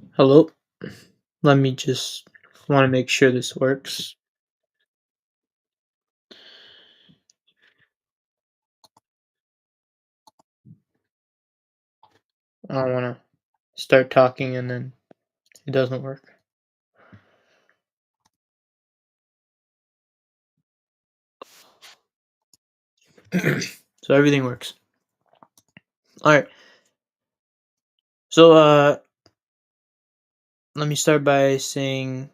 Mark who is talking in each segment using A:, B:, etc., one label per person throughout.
A: Hello. Let me just want to make sure this works. I don't want to start talking and then it doesn't work. So everything works. All right. So let me start by saying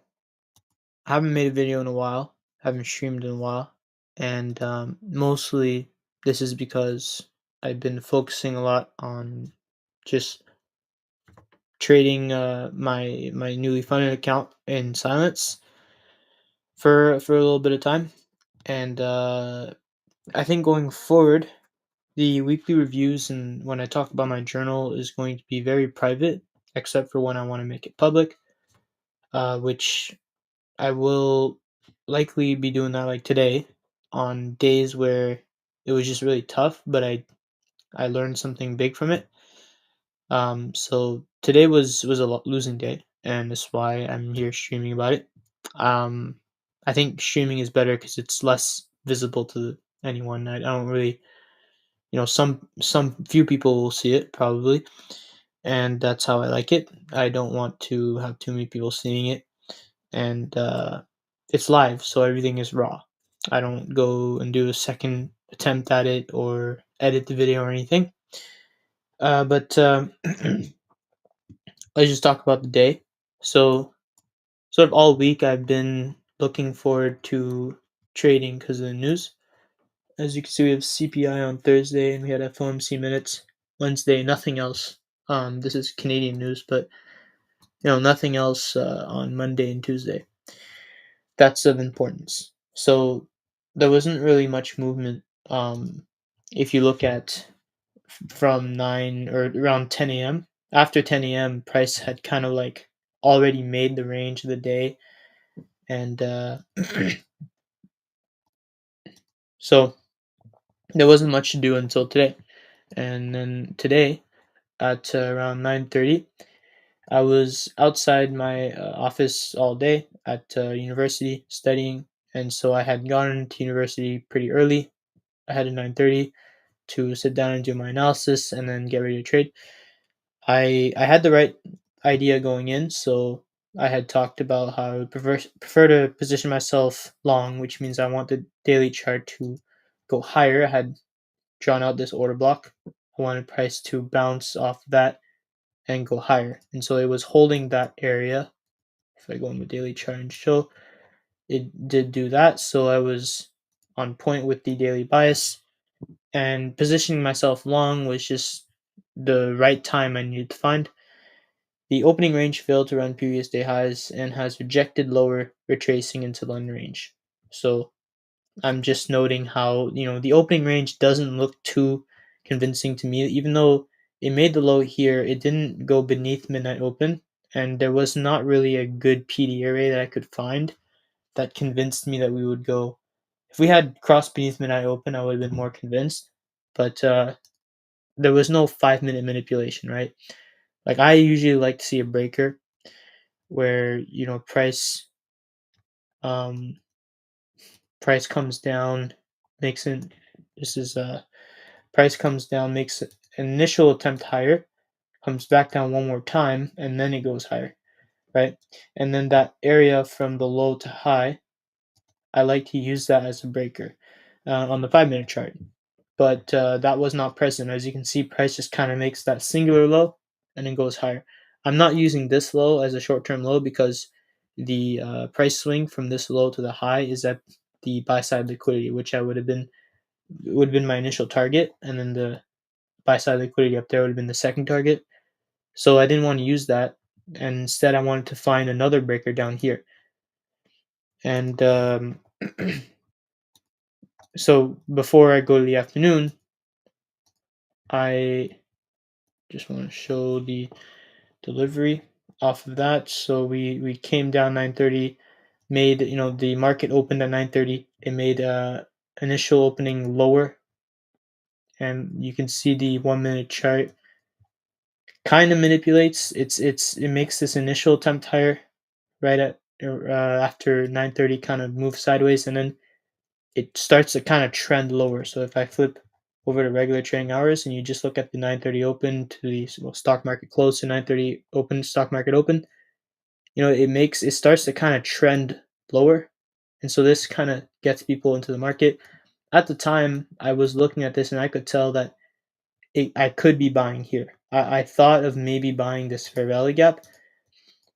A: I haven't made a video in a while. Haven't streamed in a while, and mostly this is because I've been focusing a lot on just trading my newly funded account in silence for a little bit of time, and I think going forward, the weekly reviews and when I talk about my journal is going to be very private, except for when I want to make it public, which I will likely be doing that like today on days where it was just really tough, but I learned something big from it. So today was a losing day, and that's why I'm here streaming about it. Um, I think streaming is better because it's less visible to anyone. I don't really, some few people will see it probably, and that's how I like it. I don't want to have too many people seeing it, and it's live, so everything is raw. I don't go and do a second attempt at it or edit the video or anything. But let's just talk about the day. So, sort of all week, I've been looking forward to trading because of the news. As you can see, we have CPI on Thursday, and we had FOMC minutes Wednesday. Nothing else. This is Canadian news, but nothing else on Monday and Tuesday. That's of importance. So there wasn't really much movement. If you look at from 9 or around 10 a.m. After 10 a.m., price had kind of like already made the range of the day, and so there wasn't much to do until today. And then today at around 9:30, I was outside my office all day at university studying, and so I had gone to university pretty early, ahead of 9:30, to sit down and do my analysis and then get ready to trade. I had the right idea going in, so I had talked about how I would prefer to position myself long, which means I want the daily chart to go higher. I had drawn out this order block. I wanted price to bounce off that and go higher, and so it was holding that area. If I go on the daily chart and show, it did do that. So I was on point with the daily bias, and positioning myself long was just the right time I needed to find. The opening range failed to run previous day highs and has rejected lower, retracing into London range. So I'm just noting how, the opening range doesn't look too convincing to me. Even though it made the low here, it didn't go beneath midnight open, and there was not really a good PD array that I could find that convinced me that we would go. If we had crossed beneath midnight open, I would have been more convinced. But there was no 5 minute manipulation, right? Like I usually like to see a breaker where um price comes down, makes an this is price comes down, makes an initial attempt higher, comes back down one more time, and then it goes higher, right? And then that area from the low to high, I like to use that as a breaker on the 5 minute chart. But that was not present. As you can see, price just kind of makes that singular low and then goes higher. I'm not using this low as a short-term low because the price swing from this low to the high is at the buy side liquidity, which I would have been my initial target, and then the buy side liquidity up there would have been the second target. So I didn't want to use that, and instead I wanted to find another breaker down here. And so before I go to the afternoon, I just want to show the delivery off of that. So we came down 9:30, made the market opened at 9:30. It made initial opening lower, and you can see the 1 minute chart kind of manipulates. It makes this initial attempt higher right at after 9:30, kind of move sideways, and then it starts to kind of trend lower. So if I flip over to regular trading hours and you just look at the 9:30 open to the stock market close to 9:30 open, stock market open, it starts to kind of trend lower. And so this kind of gets people into the market. At the time, I was looking at this and I could tell that I could be buying here. I thought of maybe buying this fair value gap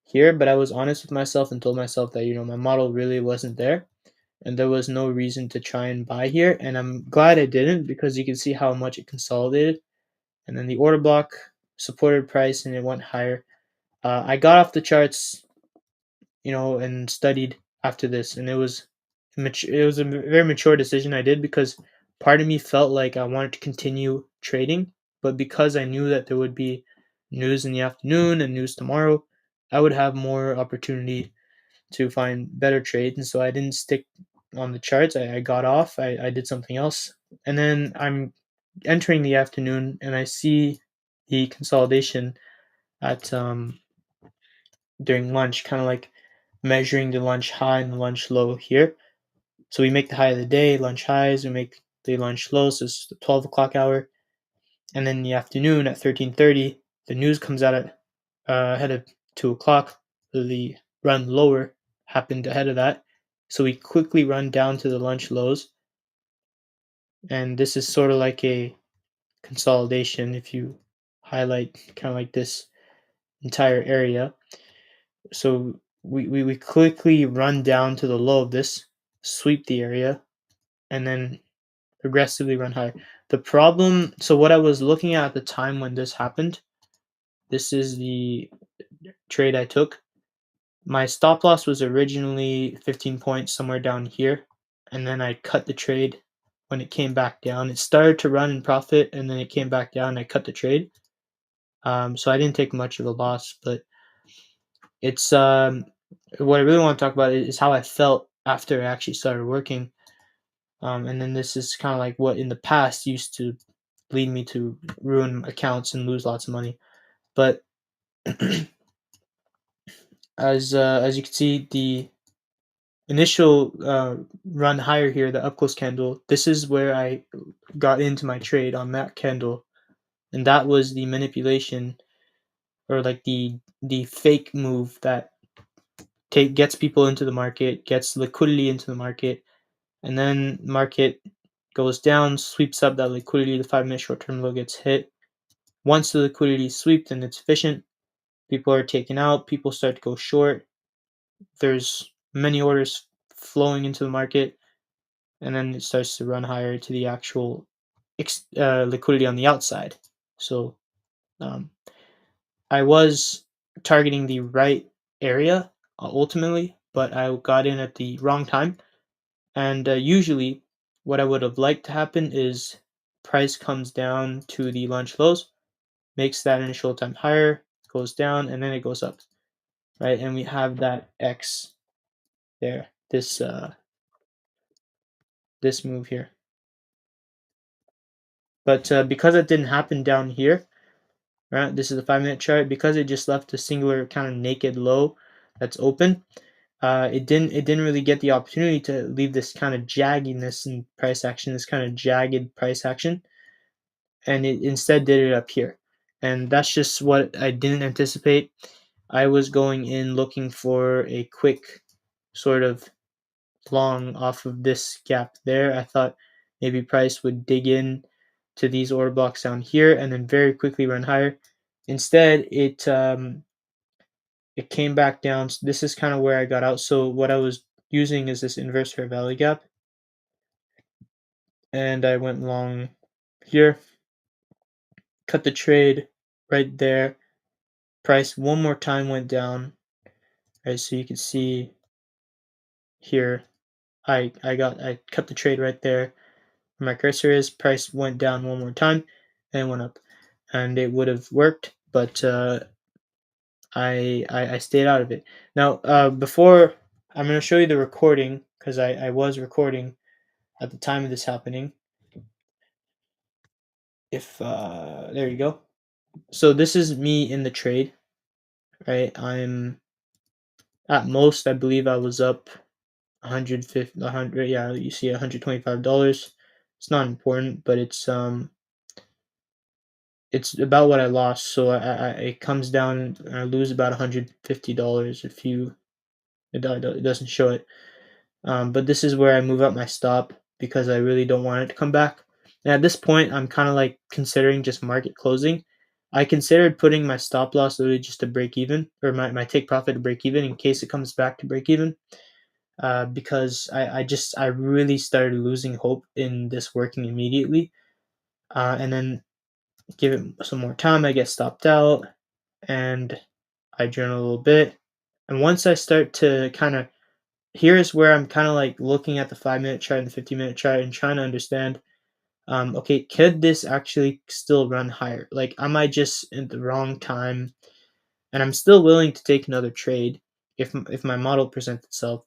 A: here, but I was honest with myself and told myself that, my model really wasn't there and there was no reason to try and buy here. And I'm glad I didn't, because you can see how much it consolidated. And then the order block supported price and it went higher. I got off the charts, and studied after this, and it was a very mature decision I did, because part of me felt like I wanted to continue trading, but because I knew that there would be news in the afternoon and news tomorrow, I would have more opportunity to find better trades, and so I didn't stick on the charts. I got off. I did something else, and then I'm entering the afternoon, and I see the consolidation at during lunch, kind of like measuring the lunch high and the lunch low here. So we make the high of the day, lunch highs. We make the lunch lows. So it's the 12 o'clock hour, and then in the afternoon at 13:30, the news comes out at ahead of 2 o'clock. The run lower happened ahead of that, so we quickly run down to the lunch lows, and this is sort of like a consolidation. If you highlight kind of like this entire area, so we quickly run down to the low of this, sweep the area, and then aggressively run higher. The problem, so what I was looking at the time when this happened, this is the trade I took. My stop loss was originally 15 points somewhere down here, and then I cut the trade when it came back down. It started to run in profit, and then it came back down. I cut the trade, so I didn't take much of a loss. But it's what I really want to talk about is how I felt after I actually started working. And then this is kind of like what in the past used to lead me to ruin accounts and lose lots of money. But as you can see, the initial run higher here, the up close candle, this is where I got into my trade on that candle, and that was the manipulation, or like the fake move that gets people into the market, gets liquidity into the market, and then market goes down, sweeps up that liquidity. The 5-minute short term low gets hit. Once the liquidity is swept and it's efficient, people are taken out. People start to go short. There's many orders flowing into the market, and then it starts to run higher to the actual liquidity on the outside. So um, I was targeting the right area ultimately, but I got in at the wrong time. And usually, what I would have liked to happen is price comes down to the lunch lows, makes that initial time higher, goes down, and then it goes up, right? And we have that X there, this move here. But because it didn't happen down here, right? This is a 5-minute chart. Because it just left a singular kind of naked low that's open, it didn't really get the opportunity to leave this kind of jagginess in price action, this kind of jagged price action, and it instead did it up here. And that's just what I didn't anticipate. I was going in looking for a quick sort of long off of this gap there. I thought maybe price would dig in to these order blocks down here and then very quickly run higher. Instead, it came back down. So this is kind of where I got out. So what I was using is this inverse fair value gap, and I went long here, cut the trade right there. Price one more time went down. Right, so you can see here, I cut the trade right there. Where my cursor is, price went down one more time and went up, and it would have worked, but I stayed out of it. Now, before I'm going to show you the recording, because I was recording at the time of this happening. If there you go. So this is me in the trade, right? I'm at most, I believe I was up 150, 100, yeah, you see $125. It's not important, but it's about what I lost. So it comes down, I lose about $150 if it doesn't show it. But this is where I move up my stop because I really don't want it to come back. And at this point, I'm kind of like considering just market closing. I considered putting my stop loss literally just to break even, or my take profit to break even in case it comes back to break even. Because I really started losing hope in this working immediately. And then give it some more time, I get stopped out and I journal a little bit. And once I start to kind of, here's where I'm kind of like looking at the 5 minute chart and the 50-minute chart and trying to understand, okay, could this actually still run higher? Like, am I just in the wrong time? And I'm still willing to take another trade if my model presents itself.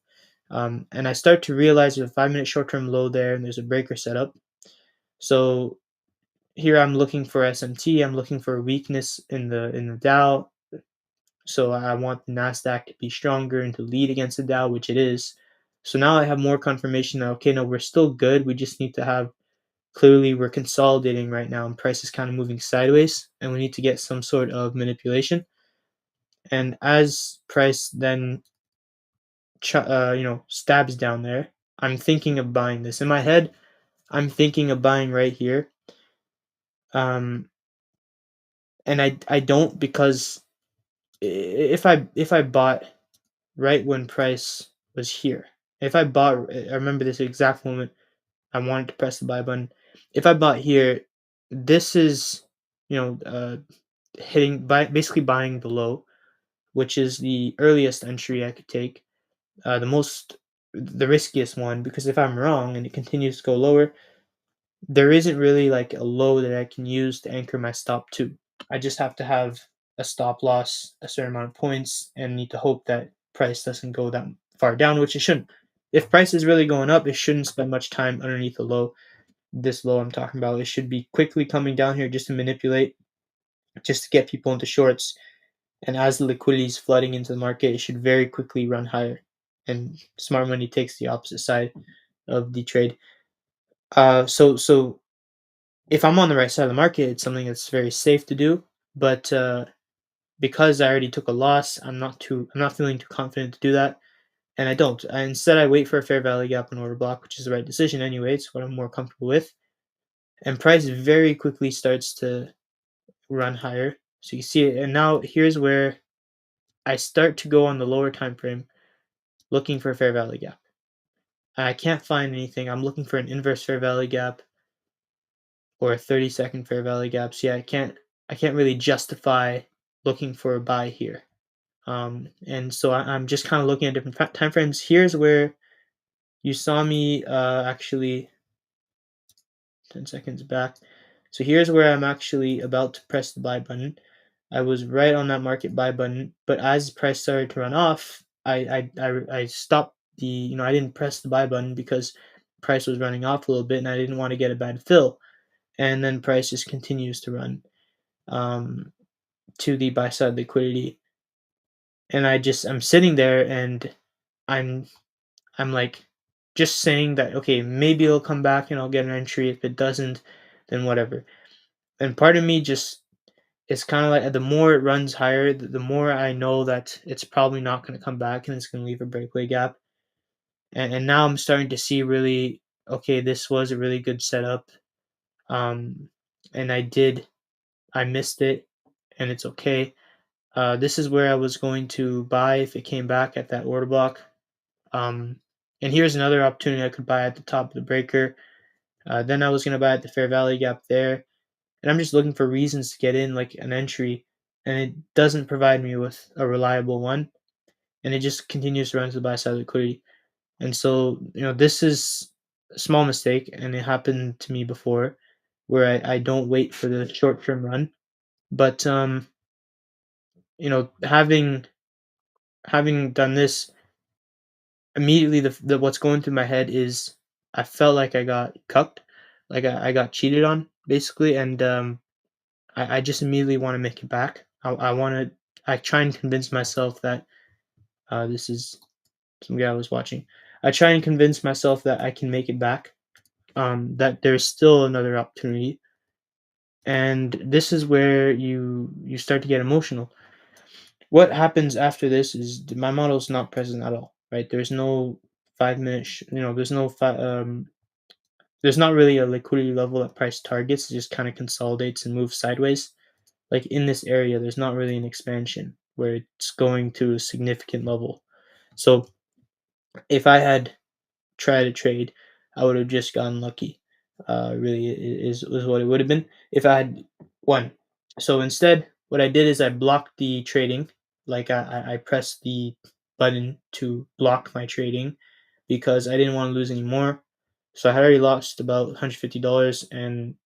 A: And I start to realize there's a 5 minute short term low there and there's a breaker set up. So here I'm looking for SMT. I'm looking for a weakness in the Dow. So I want the Nasdaq to be stronger and to lead against the Dow, which it is. So now I have more confirmation that okay, no, we're still good. We just need to have, clearly we're consolidating right now and price is kind of moving sideways and we need to get some sort of manipulation. And as price then stabs down there, I'm thinking of buying this. In my head, I'm thinking of buying right here. Um and I don't, because if I bought right when price was here. If I bought, I remember this exact moment I wanted to press the buy button. If I bought here, this is, you know, basically buying the low, which is the earliest entry I could take, the riskiest one, because if I'm wrong and it continues to go lower, there isn't really like a low that I can use to anchor my stop to. I just have to have a stop loss, a certain amount of points, and need to hope that price doesn't go that far down, which it shouldn't. If price is really going up, it shouldn't spend much time underneath the low. This low I'm talking about, it should be quickly coming down here just to manipulate, just to get people into shorts. And as the liquidity is flooding into the market, it should very quickly run higher. And smart money takes the opposite side of the trade. So if I'm on the right side of the market, it's something that's very safe to do. But because I already took a loss, I'm not feeling too confident to do that, and I don't. Instead, I wait for a fair value gap and order block, which is the right decision anyway. It's what I'm more comfortable with. And price very quickly starts to run higher, so you see it. And now here's where I start to go on the lower time frame, looking for a fair value gap. I can't find anything. I'm looking for an inverse fair value gap or a 30-second fair value gap. So yeah, I can't really justify looking for a buy here. And so I'm just kind of looking at different time frames. Here's where you saw me actually 10 seconds back. So here's where I'm actually about to press the buy button. I was right on that market buy button, but as price started to run off, I stopped I didn't press the buy button because price was running off a little bit and I didn't want to get a bad fill. And then price just continues to run um, to the buy side liquidity. And I'm sitting there and I'm I'm like just saying that okay, maybe it'll come back and I'll get an entry. If it doesn't, then whatever. And part of me just is kind of like the more it runs higher, the more I know that it's probably not going to come back and it's going to leave a breakaway gap. And now I'm starting to see really okay, this was a really good setup. Um, and I missed it, and it's okay. This is where I was going to buy if it came back at that order block. Um, and here's another opportunity I could buy at the top of the breaker. Then I was going to buy at the fair value gap there. And I'm just looking for reasons to get in, like an entry. And it doesn't provide me with a reliable one. And it just continues to run to the buy side liquidity. And so, this is a small mistake. And it happened to me before where I don't wait for the short term run. But, having done this, immediately the what's going through my head is I felt like I got cucked, like I got cheated on basically, and I just immediately want to make it back. I want to. I try and convince myself that this is some guy I was watching. I try and convince myself that I can make it back. That there's still another opportunity, and this is where you start to get emotional. What happens after this is my model is not present at all. Right? There's no 5 minute. There's no there's not really a liquidity level that price targets. It just kind of consolidates and moves sideways. Like in this area, there's not really an expansion where it's going to a significant level. So if I had tried to trade, I would have just gotten lucky. Really is what it would have been if I had won. So instead, what I did is I blocked the trading. Like I pressed the button to block my trading because I didn't want to lose any more. So I had already lost about $150, and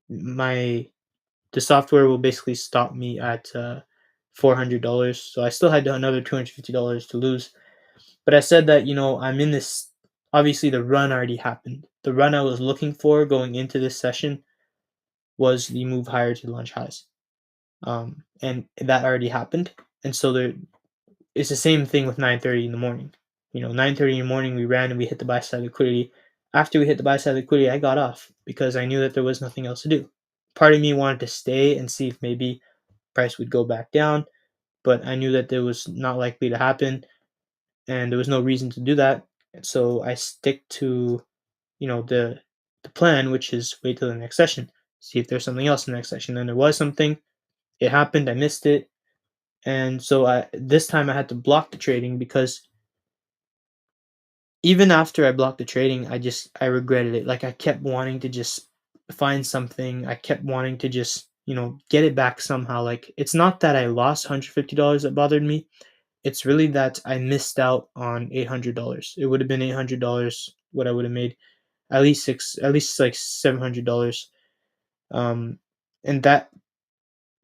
A: my the software will basically stop me at $400. So I still had another $250 to lose. But I said that I'm in this. Obviously, the run already happened. The run I was looking for going into this session was the move higher to launch highs, and that already happened. And so it's the same thing with 9:30 in the morning. 9:30 in the morning we ran and we hit the buy side liquidity. After we hit the buy side liquidity, I got off because I knew that there was nothing else to do. Part of me wanted to stay and see if maybe price would go back down, but I knew that there was not likely to happen, and there was no reason to do that. So I stick to the plan, which is wait till the next session, see if there's something else in the next session. And there was something. It happened. I missed it, and so I this time I had to block the trading because even after I blocked the trading, I regretted it. Like I kept wanting to just find something. I kept wanting to just get it back somehow. Like it's not that I lost $150 that bothered me. It's really that I missed out on $800. It would have been $800 what I would have made, at least like $700. Um, and that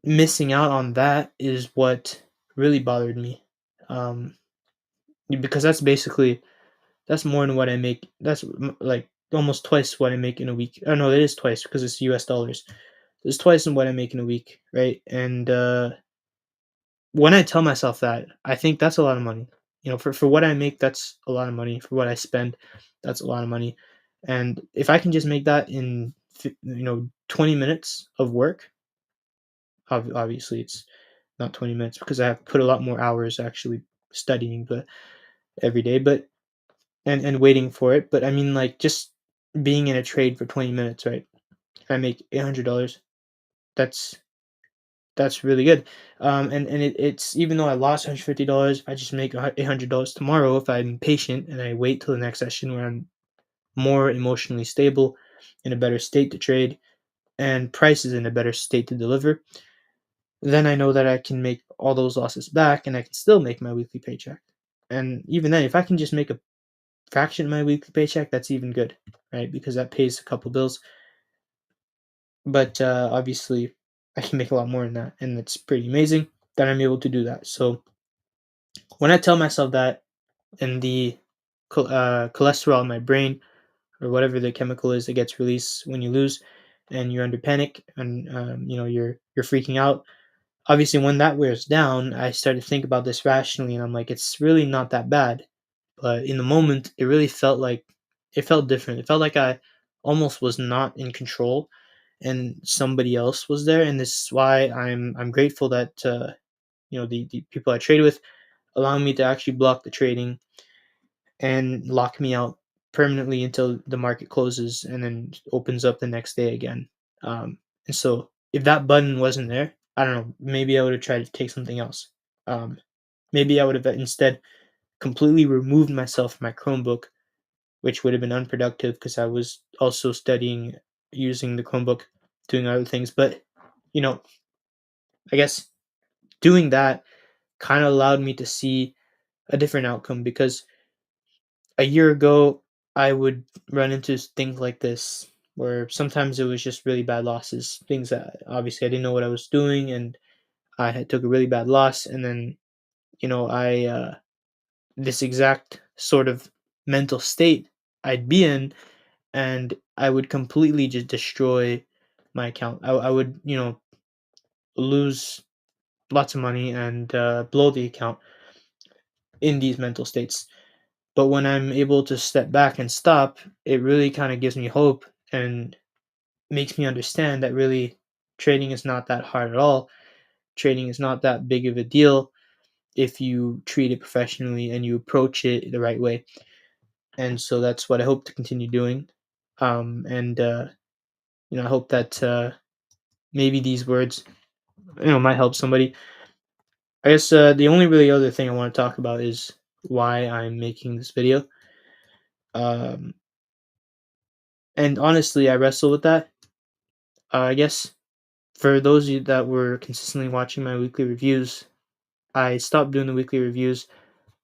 A: missing out on that is what really bothered me. Um, because that's more than what I make. That's like almost twice what I make in a week. Oh no, it is twice because it's US dollars. It's twice in what I make in a week, right? And when I tell myself that, I think that's a lot of money. For what I make, that's a lot of money. For what I spend, that's a lot of money. And if I can just make that in 20 minutes of work, obviously it's not 20 minutes because I have put a lot more hours actually studying, but every day, but and waiting for it. But I mean, like just being in a trade for 20 minutes, right? If I make $800, that's that's really good. And it's even though I lost $150, I just make $800 tomorrow if I'm patient and I wait till the next session where I'm more emotionally stable, in a better state to trade, and price is in a better state to deliver. Then I know that I can make all those losses back and I can still make my weekly paycheck. And even then, if I can just make a fraction of my weekly paycheck, that's even good, right? Because that pays a couple bills. But obviously, I can make a lot more than that, and it's pretty amazing that I'm able to do that. So when I tell myself that, and the cholesterol in my brain or whatever the chemical is that gets released when you lose, and you're under panic, and you're freaking out. Obviously, when that wears down, I start to think about this rationally, and I'm like, it's really not that bad. But in the moment, it felt different. It felt like I almost was not in control, and somebody else was there. And this is why I'm grateful that the people I trade with allow me to actually block the trading and lock me out permanently until the market closes and then opens up the next day again. And so if that button wasn't there, I don't know, maybe I would have tried to take something else. Um, Maybe I would have instead completely removed myself from my Chromebook, which would have been unproductive because I was also studying using the Chromebook, doing other things. But, you know, I guess doing that kind of allowed me to see a different outcome because a year ago, I would run into things like this where sometimes it was just really bad losses, things that obviously I didn't know what I was doing, and I had took a really bad loss, and then I this exact sort of mental state I'd be in, and I would completely just destroy my account. I would lose lots of money and blow the account in these mental states. But when I'm able to step back and stop, it really kind of gives me hope and makes me understand that really trading is not that hard at all. Trading is not that big of a deal if you treat it professionally and you approach it the right way. And so that's what I hope to continue doing. And I hope that maybe these words, might help somebody. I guess the only really other thing I want to talk about is why I'm making this video. Um, and honestly, I wrestle with that. I guess for those of you that were consistently watching my weekly reviews, I stopped doing the weekly reviews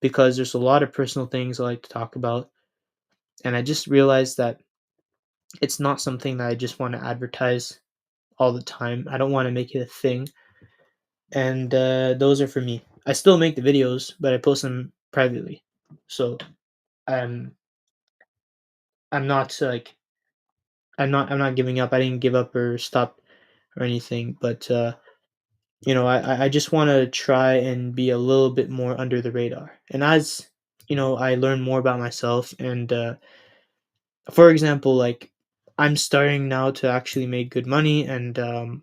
A: because there's a lot of personal things I like to talk about. And I just realized that it's not something that I just want to advertise all the time. I don't want to make it a thing. And those are for me. I still make the videos, but I post them privately. So I'm I'm not like I'm not giving up. I didn't give up or stop or anything, but I just want to try and be a little bit more under the radar. And as I learn more about myself, and for example, like I'm starting now to actually make good money, and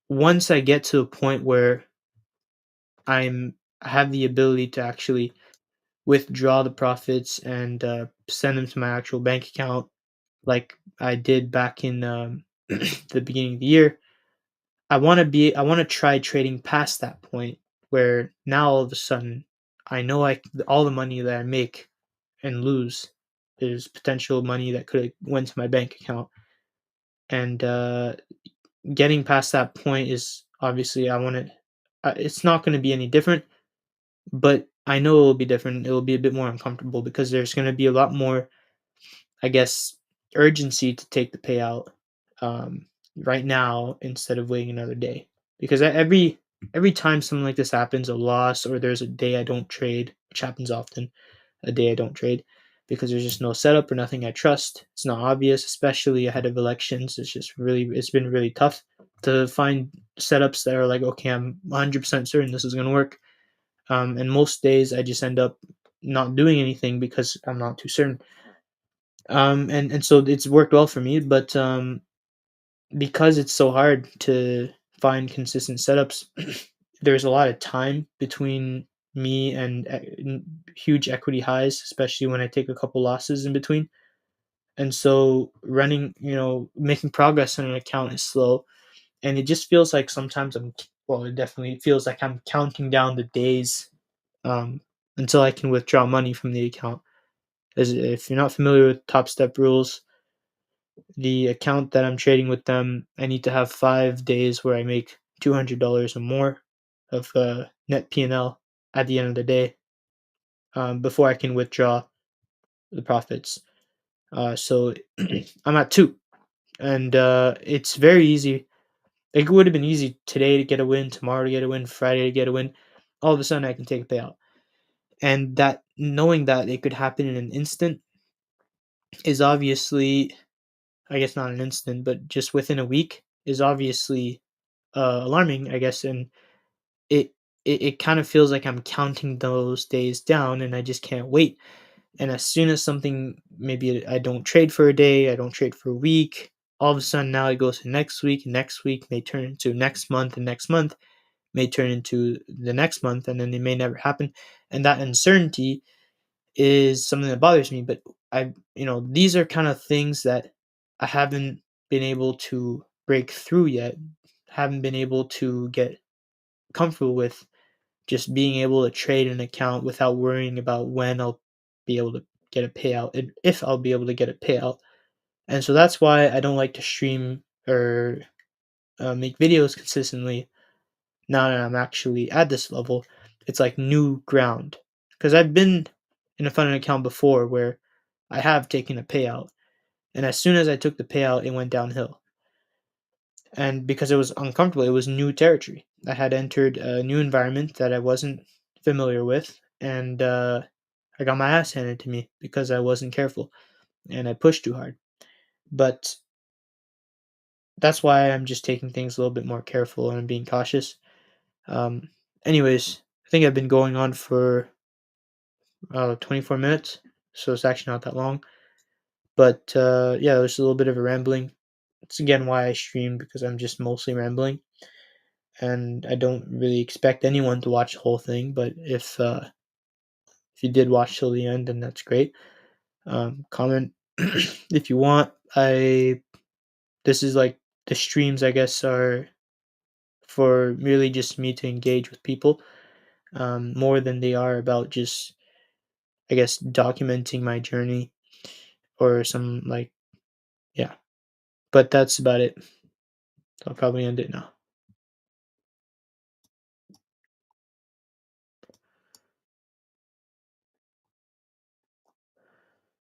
A: once I get to a point where I have the ability to actually withdraw the profits and send them to my actual bank account, like I did back in the beginning of the year. I want to try trading past that point where now all of a sudden I know all the money that I make and lose is potential money that could have went to my bank account. And getting past that point is obviously I want to. It's not going to be any different, but I know it will be different. It will be a bit more uncomfortable because there's going to be a lot more, I guess, urgency to take the payout um, right now instead of waiting another day. Because every time something like this happens, a loss or there's a day I don't trade, which happens often, a day I don't trade because there's just no setup or nothing I trust. It's not obvious, especially ahead of elections. It's been really tough to find setups that are like, okay, I'm 100% certain this is going to work. And most days I just end up not doing anything because I'm not too certain. And so it's worked well for me, but because it's so hard to find consistent setups, there's a lot of time between me and huge equity highs, especially when I take a couple losses in between. And so making progress on an account is slow, and it just feels like sometimes it definitely feels like I'm counting down the days um, until I can withdraw money from the account. As if you're not familiar with Top Step rules, the account that I'm trading with them, I need to have 5 days where I make $200 or more of net P&L at the end of the day before I can withdraw the profits. So I'm at two, and it's very easy. It would have been easy today to get a win, tomorrow to get a win, Friday to get a win. All of a sudden, I can take a payout, and that knowing that it could happen in an instant is obviously, I guess not an instant, but just within a week is obviously alarming, I guess, and it it kind of feels like I'm counting those days down, and I just can't wait. And as soon as something, maybe I don't trade for a day, I don't trade for a week, all of a sudden now it goes to next week may turn into next month, and next month may turn into the next month, and then it may never happen. And that uncertainty is something that bothers me. But these are kind of things that I haven't been able to break through yet, haven't been able to get comfortable with just being able to trade an account without worrying about when I'll be able to get a payout and if I'll be able to get a payout. And so that's why I don't like to stream or make videos consistently now that I'm actually at this level. It's like new ground because I've been in a funded account before where I have taken a payout, and as soon as I took the payout, it went downhill. And because it was uncomfortable, it was new territory. I had entered a new environment that I wasn't familiar with, and I got my ass handed to me because I wasn't careful and I pushed too hard. But that's why I'm just taking things a little bit more careful and being cautious. Um, anyways, I think I've been going on for 24 minutes, so it's actually not that long. But yeah, there's a little bit of a rambling. It's again why I stream, because I'm just mostly rambling, and I don't really expect anyone to watch the whole thing. But if you did watch till the end, then that's great. Comment if you want. I This is like the streams, I guess, are for merely just me to engage with people, more than they are about just, I guess, documenting my journey or some like, yeah. But that's about it. I'll probably end it now.